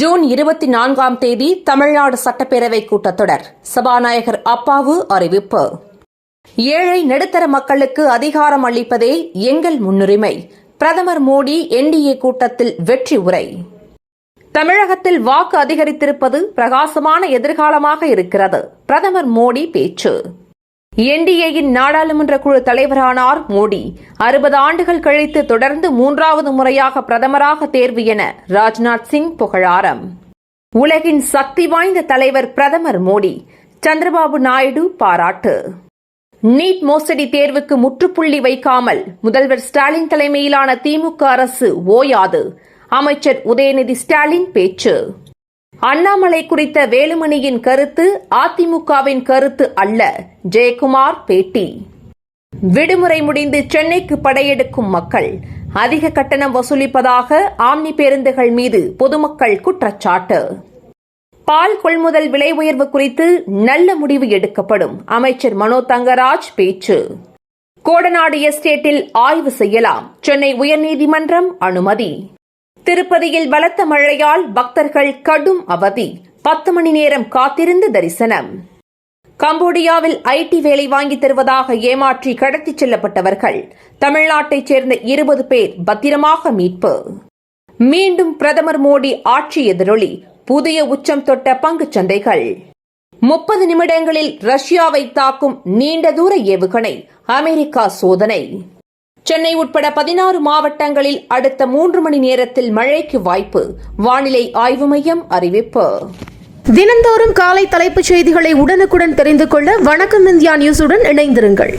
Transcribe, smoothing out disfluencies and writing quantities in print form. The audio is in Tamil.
ஜூன் 24ஆம் தேதி தமிழ்நாடு சட்டப்பேரவை கூட்டத்தொடர். சபாநாயகர் அப்பாவு அறிவிப்பு. ஏழை நடுத்தர மக்களுக்கு அதிகாரம் அளிப்பதே எங்கள் முன்னுரிமை. பிரதமர் மோடி என்டிஏ கூட்டத்தில் வெற்றி உரை. தமிழகத்தில் வாக்கு அதிகரித்திருப்பது பிரகாசமான எதிர்காலமாக இருக்கிறது. பிரதமர் மோடி பேச்சு. என்டிஏயின் நாடாளுமன்ற குழு தலைவரானார் மோடி. 60 ஆண்டுகள் கழித்து தொடர்ந்து 3வது முறையாக பிரதமராக தேர்வு என ராஜ்நாத் சிங் புகழாரம். உலகின் சக்தி வாய்ந்த தலைவர் பிரதமர் மோடி. சந்திரபாபு நாயுடு பாராட்டு. நீட் மோசடி தேர்வுக்கு முற்றுப்புள்ளி வைக்காமல் முதல்வர் ஸ்டாலின் தலைமையிலான திமுக அரசு ஓயாது. அமைச்சர் உதயநிதி ஸ்டாலின் பேச்சு. அண்ணாமலை குறித்த வேலுமணியின் கருத்து அதிமுகவின் கருத்து அல்ல. ஜெயக்குமார் பேட்டி. விடுமுறை முடிந்து சென்னைக்கு படையெடுக்கும் மக்கள். அதிக கட்டணம் வசூலிப்பதாக ஆம்னி பேருந்துகள் மீது பொதுமக்கள் குற்றச்சாட்டு. பால் கொள்முதல் விலை உயர்வு குறித்து நல்ல முடிவு எடுக்கப்படும். அமைச்சர் மனோ தங்கராஜ் பேச்சு. கோடநாடு எஸ்டேட்டில் ஆய்வு செய்யலாம். சென்னை உயர்நீதிமன்றம் அனுமதி. திருப்பதியில் பலத்த மழையால் பக்தர்கள் கடும் அவதி. 10 மணி நேரம் காத்திருந்து தரிசனம். கம்போடியாவில் ஐடி வேலை வாங்கி தருவதாக ஏமாற்றி கடத்திச் செல்லப்பட்டவர்கள். தமிழ்நாட்டைச் சேர்ந்த 20 பேர் பத்திரமாக மீட்பு. மீண்டும் பிரதமர் மோடி ஆட்சி எதிரொலி. புதிய உச்சம் தொட்ட பங்குச் சந்தைகள். 30 நிமிடங்களில் ரஷ்யாவை தாக்கும் நீண்ட தூர ஏவுகணை. அமெரிக்கா சோதனை. சென்னை உட்பட 16 மாவட்டங்களில் அடுத்த 3 மணி நேரத்தில் மழைக்கு வாய்ப்பு. வானிலை ஆய்வு மையம் அறிவிப்பு. தினந்தோறும் காலை தலைப்புச் செய்திகளை உடனுக்குடன் தெரிந்து கொள்ள வணக்கம் இந்தியா நியூஸுடன் இணைந்திருங்கள்.